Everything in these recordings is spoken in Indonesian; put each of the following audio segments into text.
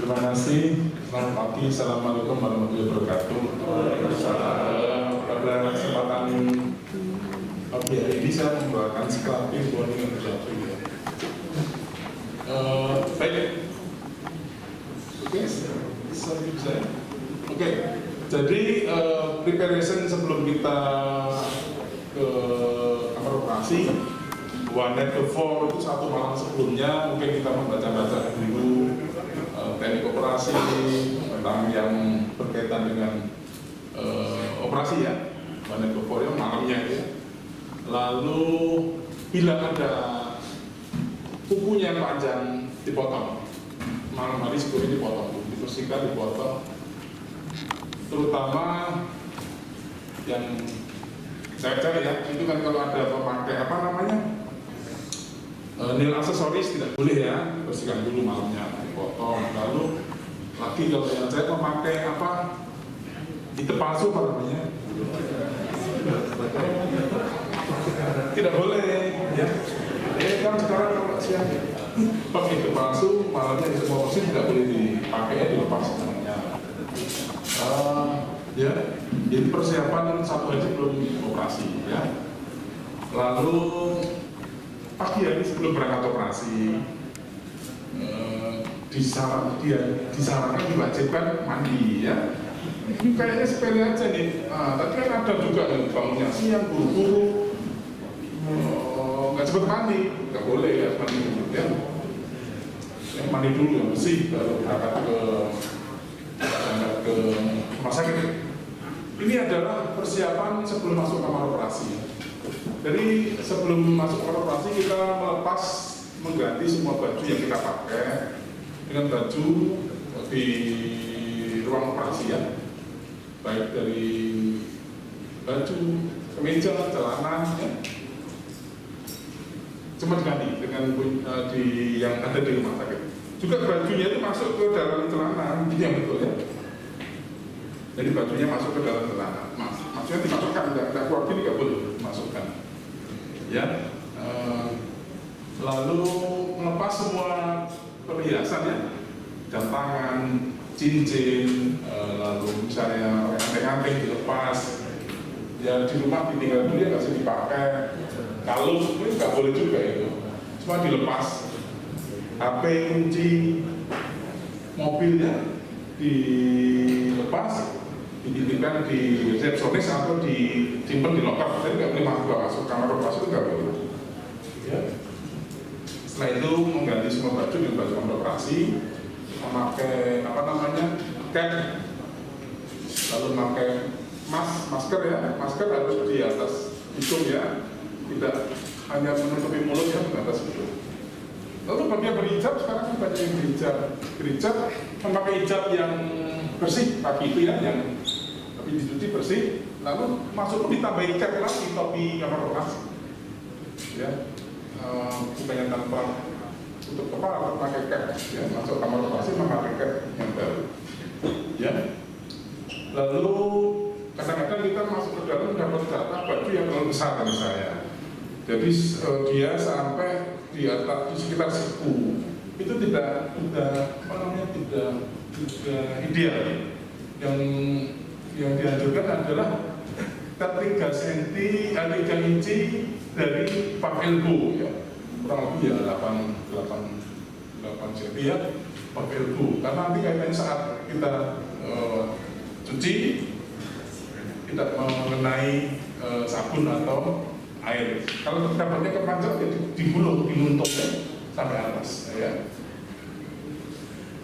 Terima kasih. Selamat pagi. Assalamualaikum warahmatullahi wabarakatuh. Pada kesempatan pagi hari ini saya membawakan sekelapir warning untuk jatuh. Baik. Oke, Oke. Jadi preparation sebelum kita ke kamar operasi, one night before itu satu malam sebelumnya mungkin kita membaca-baca dulu teknik operasi tentang yang berkaitan dengan operasi ya, one night before yang malamnya ya. Lalu bila ada kukunya yang panjang dipotong, malam hari sebelumnya dipotong, dibersihkan, dipotong, terutama yang saya cari ya, itu kan kalau ada pemakai apa namanya nail aksesoris tidak boleh ya, bersihkan dulu malamnya, dipotong. Lalu lagi kalau yang saya memakai apa itu palsu apa namanya, tidak boleh ya. Kan sekarang kalau siang pakai itu palsu, malamnya itu posisi tidak boleh dipakai, dilepas namanya. Ya, jadi persiapan satu hari sebelum operasi ya. Lalu pagi hari sebelum berangkat operasi disarankan diwajibkan mandi ya. Kayaknya sepele aja nih. Tapi kan ada juga nih bangunnya siang buru-buru nggak cepet mandi, nggak boleh ya mandi dulu ya. Mandi dulu yang bersih baru berangkat ke rumah sakit. Ini adalah persiapan sebelum masuk kamar operasi. Jadi sebelum masuk kamar operasi kita melepas, mengganti semua baju yang kita pakai dengan baju di ruang operasi ya, baik dari baju, kemeja, celana ya, cuma diganti dengan yang ada di rumah sakit. Juga bajunya itu masuk ke dalam celana, ini yang betul ya. Jadi bajunya masuk ke dalam celana, maksudnya dimasukkan, tidak keluar gini, nggak boleh dimasukkan. Ya, lalu melepas semua perhiasan ya, jam tangan, cincin, lalu misalnya anting-anting dilepas. Ya di rumah ditinggal dulu ya, nggak usah dipakai. Kalau itu nggak boleh juga itu, cuma dilepas. HP, kunci, mobilnya dilepas, dititipkan di resepsionis atau disimpan di loker. Jadi nggak boleh masuk kamar operasi, itu nggak boleh. Ya. Setelah itu mengganti semua baju dengan baju kamar operasi, memakai apa namanya cap, lalu memakai masker ya. Masker harus di atas hidung ya, tidak hanya menutupi mulut ya, di atas hidung. Lalu bagi yang berhijab, sekarang banyak yang berhijab memakai hijab yang bersih pagi itu ya, yang dicuci bersih, lalu masuk ditambahi cap lagi topi kamar operasi ya, bukannya tanpa tutup kepala, pakai cap ya, masuk kamar operasi memakai cap yang baru ya. Lalu kadang-kadang kita masuk ke dalam dapat jatah baju yang terlalu besar misalnya, jadi dia sampai di atas, di sekitar siku, itu tidak apa namanya, tidak ideal. Yang dianjurkan adalah 3 cm, 3 inci dari pak elbow ya, kurang lebih ya 8 cm ya, pak elbow. Karena nanti kayaknya saat kita cuci tidak mengenai sabun atau air. Kalau dapatnya kepanjang ya digulung, diluntung ya, sampai atas ya.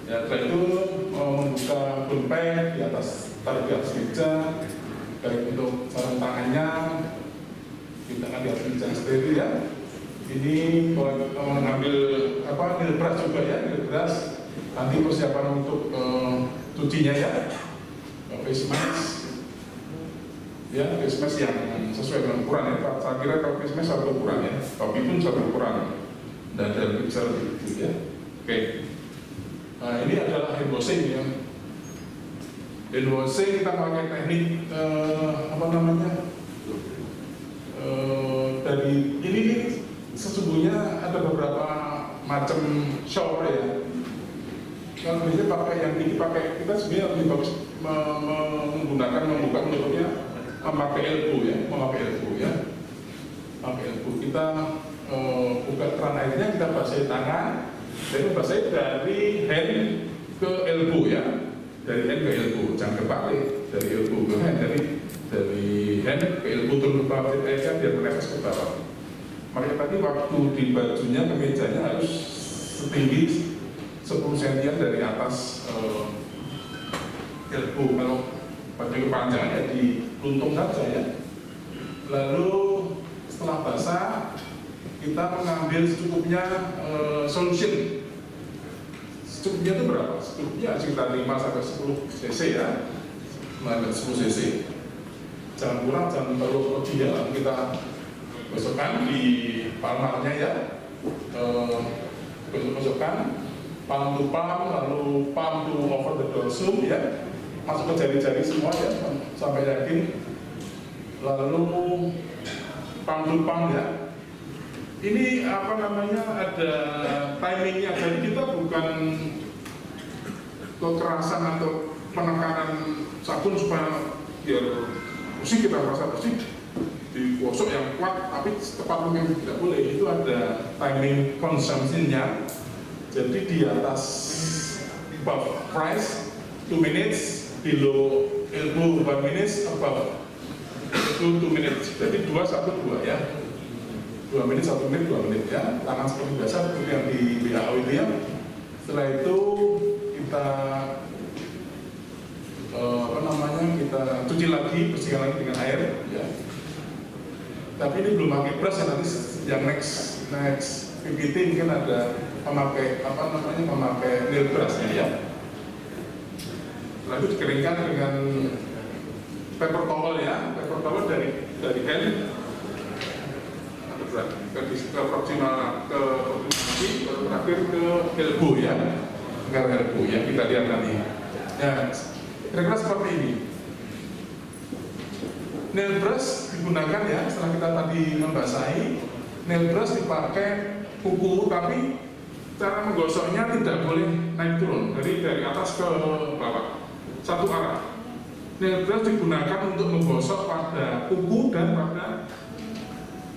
Ya, setelah itu membuka dompet di atas, taruh di atas meja, baik untuk sarung tangannya, di tangan di atas meja seperti itu ya. Ini mengambil apa, nil brush juga ya, nil brush. Nanti persiapan untuk cucinya ya, face mask. Ya, face mask yang sesuai dengan ukuran ya. Saya kira kalau face mask satu ukuran ya, topi pun satu ukuran, dan dari bisa lebih kecil ya. Oke. Nah, ini adalah hand washing ya. Hand washing kita pakai teknik apa namanya? Dari ini sesungguhnya ada beberapa macam shower ya. Kalau biasanya pakai yang ini pakai, kita sebenarnya lebih bagus menggunakan membuka menutupnya memakai elbow ya, pakai elbow. Kita buka keran airnya, kita basahi tangan, dan basahi dari hand ke elbow ya, dari hand ke elbow, jangan kebalik, dari elbow ke hand, dari hand ke elbow turun ke bawah airnya biar menetes ke bawah. Makanya tadi waktu di bajunya, kemejanya harus setinggi 10 cm dari atas elbow. Kalau baju kepanjangan ya diluntung saja ya. Lalu setelah basah kita mengambil secukupnya solution. Secukupnya itu berapa? Secukupnya sekitar 5 sampai 10 cc ya. 10 cc. Jangan kurang, jangan terlalu lebih ya. Lalu kita gosokkan di palmarnya ya. Gosok-gosokkan palm to palm, lalu palm to over the dorsum ya, masuk ke jari-jari semua ya, sampai yakin. Lalu palm to palm ya. Ini apa namanya, ada timingnya, jadi kita bukan kekerasan atau penekanan sabun supaya biar pusing, kita merasa pusing digosok yang kuat, tapi tepat waktu tidak boleh. Itu ada timing consumption-nya. Jadi di atas above price 2 minutes, below elbow 1 minutes, above itu 2 minutes. Jadi 2, 1, 2 ya. 2 menit, 1 menit, 2 menit ya. Tangan seperti biasa seperti yang di WHO itu ya. Setelah itu kita kita cuci lagi, bersihkan lagi dengan air ya. Tapi ini belum pakai brush ya, nanti yang next PPT mungkin ada memakai nail brushnya ya. Lalu dikeringkan dengan paper towel ya, paper towel dari hand ke proximal ke terakhir ke elbow ya, kita lihat nanti. Ya, kira-kira seperti ini. Nail brush digunakan ya, setelah kita tadi membasahi, nail brush dipakai kuku, tapi cara menggosoknya tidak boleh naik turun, dari atas ke bawah, satu arah. Nail brush digunakan untuk menggosok pada kuku dan pada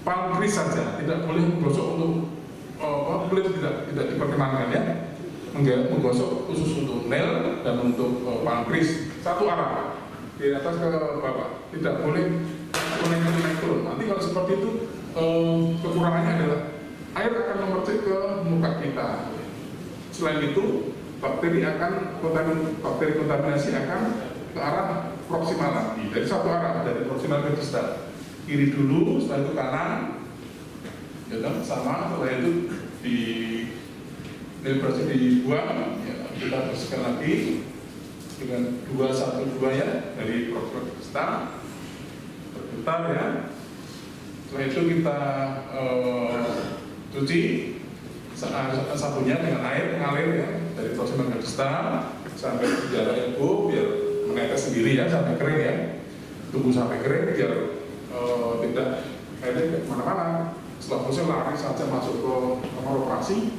palm crease saja, tidak boleh menggosok untuk kulit, tidak diperkenankan ya. Menggosok khusus untuk nail dan untuk palm crease, satu arah, dari atas ke bawah, tidak boleh naik turun. Nanti kalau seperti itu kekurangannya adalah air akan memercik ke muka kita. Selain itu, bakteri kontaminasi akan ke arah proksimal lagi, dari satu arah, dari proksimal ke distal. Kiri dulu, setelah itu kanan, ya kan? Sama. Setelah itu di nail brush dibuang, ya, kita bersihkan lagi dengan 212 ya, dari proksimal ke distal, berputar ya. Setelah itu kita cuci sabunnya dengan air mengalir ya, dari proksimal ke distal sampai di jarak elbow biar menetes sendiri ya, sampai kering ya. Tunggu sampai kering biar tidak airnya kemana-mana. Setelah selesai lari saja masuk ke kamar operasi,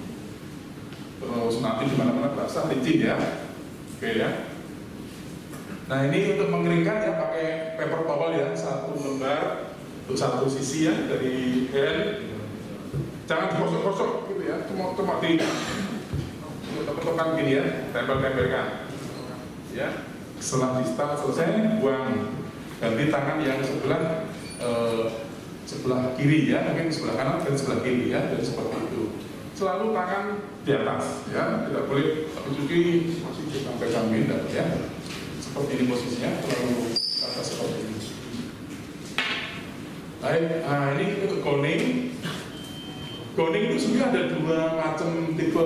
terus nanti dimana-mana basah, licin ya. Oke ya. Nah ini untuk mengeringkan ya, pakai paper towel ya, 1 lembar untuk satu sisi ya, dari hand. Jangan digosok-gosok gitu ya, cuma tekan gini ya, tempel-tempelkan ya. Setelah distal selesai, buang, ganti tangan yang sebelah kiri ya, mungkin sebelah kanan dan sebelah kiri ya, dan seperti itu. Selalu tangan di atas ya, tidak boleh cuci masih pegang benda ya. Seperti ini posisinya, selalu atas seperti ini. Baik, nah ini untuk goning. Goning itu sebenarnya ada 2 macam tipe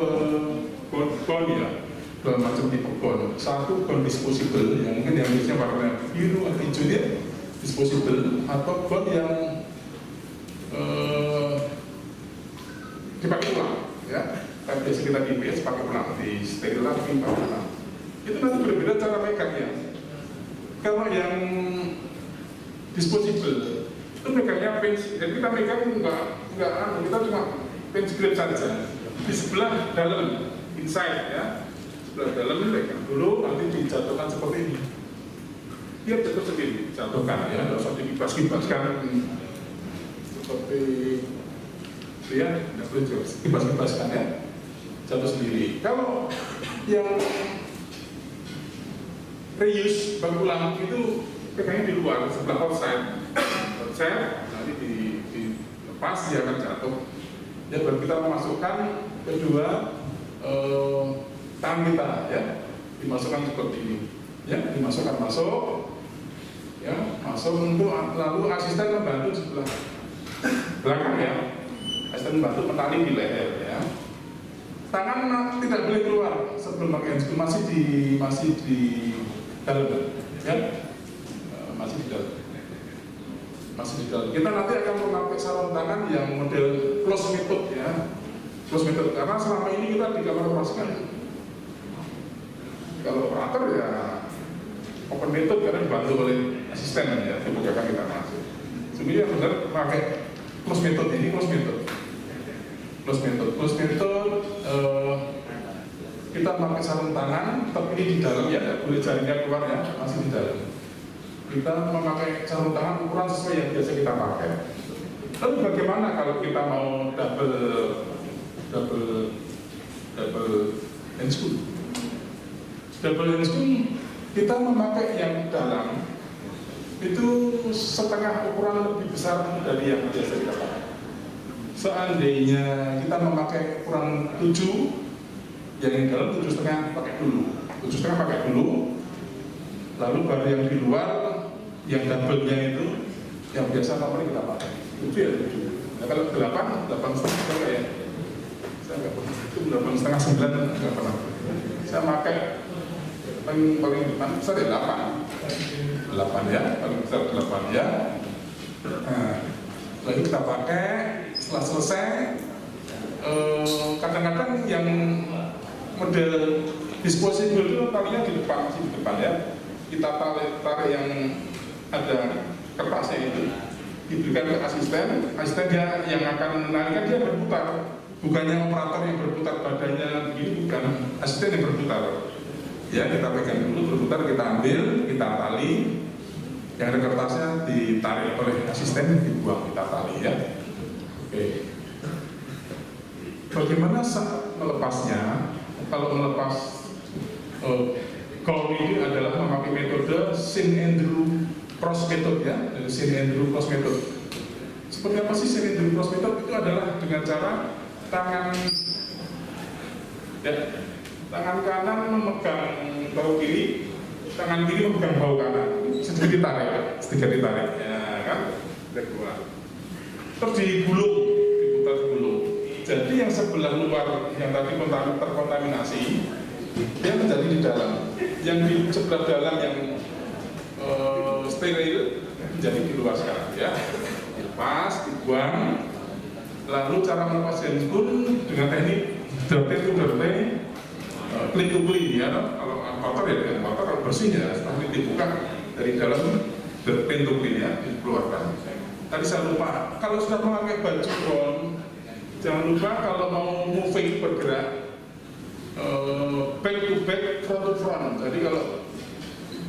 gon ya. 2 macam tipe gon. Satu gon disposable, yang mungkin yang biasanya warna biru atau hijau ya, disposable, atau gon yang dipakai ulang ya. Kayak biasa kita di PS pakai ulang, di steril lagi pakai ulang. Itu nanti berbeda cara megangnya. Kalau yang disposable itu megangnya pinch, jadi kita megang kita cuma pinch grip saja di sebelah dalam, inside ya, sebelah dalam pegang dulu, nanti dijatuhkan seperti ini. Dia jatuh sendiri, jatuhkan ya, nggak usah dikibas-kibaskan seperti dia, nggak perlu kibas-kibaskan ya, jatuh sendiri. Kalau yang reuse berulang itu pegangnya di luar sebelah outside, nanti dilepas dia akan jatuh. Ya, baru kita memasukkan kedua tangan kita ya, dimasukkan seperti ini ya, dimasukkan masuk ya, masuk untuk lalu asisten membantu di sebelah belakang ya, asisten membantu menali di leher ya. Tangan tidak boleh keluar sebelum pakai handscoon, masih di dalam ya, masih di dalam. Kita nanti akan memakai sarung tangan yang model close method ya, close method, karena selama ini kita di kamar operasi kan kalau operator ya open method karena dibantu oleh asisten ya, dibukakan kita masuk. Sebenarnya benar pakai close method ini, close method kita pakai sarung tangan, tapi ini di dalam ya, tidak boleh jaringnya keluar ya, masih di dalam. Kita memakai sarung tangan ukuran sesuai yang biasa kita pakai. Lalu bagaimana kalau kita mau double handscoon? Double handscoon kita memakai yang dalam itu setengah ukuran lebih besar dari yang biasa kita pakai. Seandainya kita memakai ukuran 7, yang dalam 7,5 pakai dulu, 7,5 pakai dulu, lalu baru yang di luar, yang double-nya itu, yang biasa nomornya kita pakai. Itu ya 7. Nah kalau 8,5 ya, saya nggak pernah. Itu 8,5, 9 nggak pernah. Saya pakai paling depan besar ya 8 ya, paling besar 8 ya. Nah, lalu kita pakai. Setelah selesai, kadang-kadang yang model disposable itu talinya di depan, masih di depan ya. Kita tarik yang ada kertasnya itu, diberikan ke asisten dia yang akan menarikan, dia berputar, bukannya operator yang berputar badannya begini, bukan, asisten yang berputar ya. Kita pegang dulu, berputar, kita ambil, kita tali, yang ada kertasnya ditarik oleh asisten, dibuang, kita tali ya. Oke. Bagaimana saat melepasnya? Kalau melepas kalau ini adalah memakai metode St. Andrew Cross Method ya, dari St. Andrew Cross Method. Seperti apa sih St. Andrew Cross Method? Itu adalah dengan cara tangan kanan memegang bahu kiri, tangan kiri memegang bahu kanan, sedikit ditarik, ya kan? Keluar. Terus digulung, diputar gulung. Jadi yang sebelah luar yang tadi terkontaminasi, dia menjadi di dalam. Yang di sebelah dalam yang steril menjadi di luar sekarang ya. Dilepas, dibuang. Lalu cara melepas handphone dengan teknik dirty to dirty, clean to clean ya. Kalau kotor ya dengan kotor, kalau bersih ya seperti dibuka dari dalam, clean to clean ya, dikeluarkan. Tadi saya lupa, kalau sudah memakai baju brown, jangan lupa kalau mau moving bergerak, back to back, front to front. Jadi kalau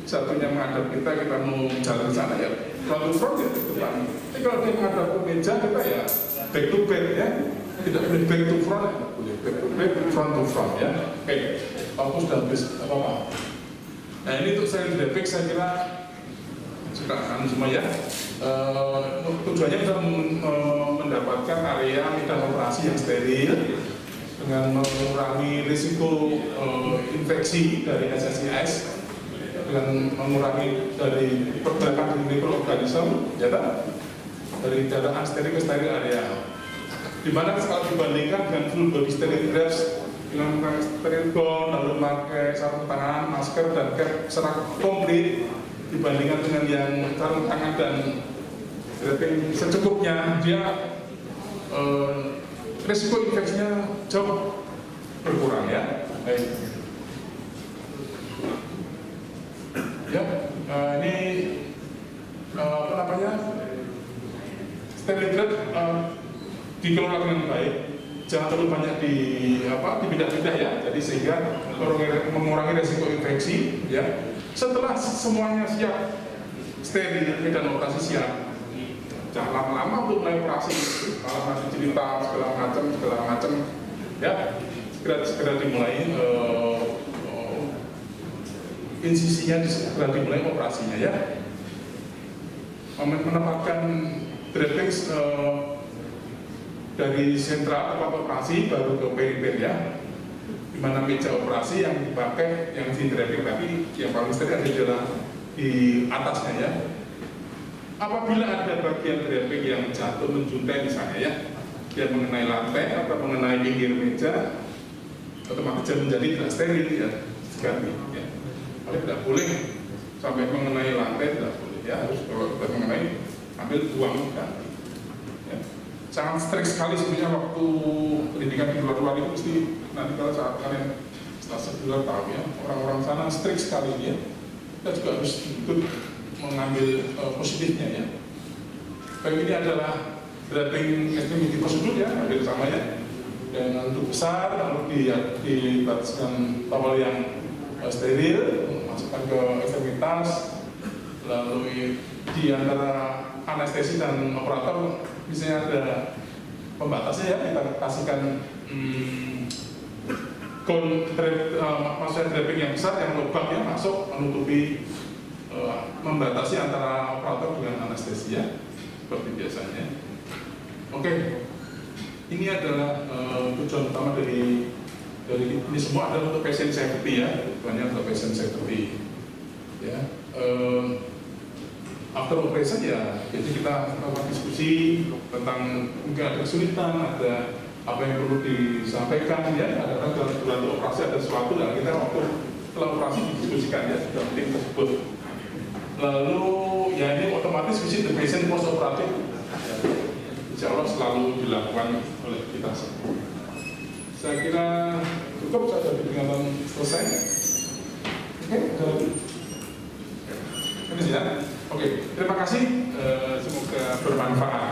satunya menghadap kita mau jalan ke sana ya front to front ya ke depan. Tapi kalau dia menghadap ke meja kita ya back to back ya, tidak boleh back to front ya, boleh back to back, front to front ya. Oke, aku sudah habis apa-apa. Nah ini untuk saya grafik saya kira sudah kan semua ya. Tujuannya bisa mendapatkan area medan operasi yang steril dengan mengurangi risiko infeksi dari SSIS, dengan mengurangi dari pergerakan dari mikroorganisme ya, dari daerah steril ke steril area. Dimana kalau dibandingkan dengan full body steril dress dengan memakai steril gown, lalu memakai sarung tangan, masker dan cap secara komplit, dibandingkan dengan yang sarung tangan dan secukupnya, dia risiko infeksinya jauh berkurang ya. Baik. Ya, ini apa namanya, steril dikelola dengan baik, jangan terlalu banyak dipindah-pindah ya. Jadi sehingga mengurangi resiko infeksi ya. Setelah semuanya siap, steril, medan operasi siap, jangan lama-lama untuk mulai operasi. Kalau masih cerita segala macam ya, segera dimulai insisinya, segera dimulai operasinya ya. Menempatkan draping dari sentral tempat operasi baru ke perifer ya, di mana meja operasi yang dipakai yang di draping tadi yang paling steril adalah di atasnya ya. Apabila ada bagian draping yang jatuh menjuntai misalnya ya, yang mengenai lantai atau mengenai pinggir meja, otomatis menjadi tidak steril ya, ganti ya. Kalau tidak boleh sampai mengenai lantai, tidak boleh ya, harus kalau tidak mengenai ambil buang ganti. Ya. Sangat strict sekali sebenarnya waktu pendidikan di luar itu mesti nanti kalau saat kalian setelah sebulan tahu ya, orang-orang sana strict sekali ya. Kita juga harus ikut mengambil positifnya ya. Baik, ini adalah draping extremity prosedur ya, hampir sama ya. Dengan untuk besar, lalu dibataskan towel yang steril, masukkan ke ekstremitas, lalu di antara anestesi dan operator misalnya ada pembatasnya ya, kita kasihkan maksudnya draping yang besar yang lubangnya masuk menutupi membatasi antara operator dengan anestesia seperti biasanya. Oke, ini adalah tujuan utama dari ini semua adalah untuk patient safety ya, tujuannya untuk patient safety ya. After operation ya, jadi kita melakukan diskusi tentang mungkin ada kesulitan, ada apa yang perlu disampaikan ya, ada dalam operasi ada sesuatu dan kita waktu setelah operasi didiskusikan ya sudah tim tersebut. Lalu ya ini otomatis visit the patient post operatif insya Allah selalu dilakukan oleh kita semua. Saya kira cukup, saya sudah peringatan selesai. Oke, ini ya. Oke, terima kasih, semoga bermanfaat.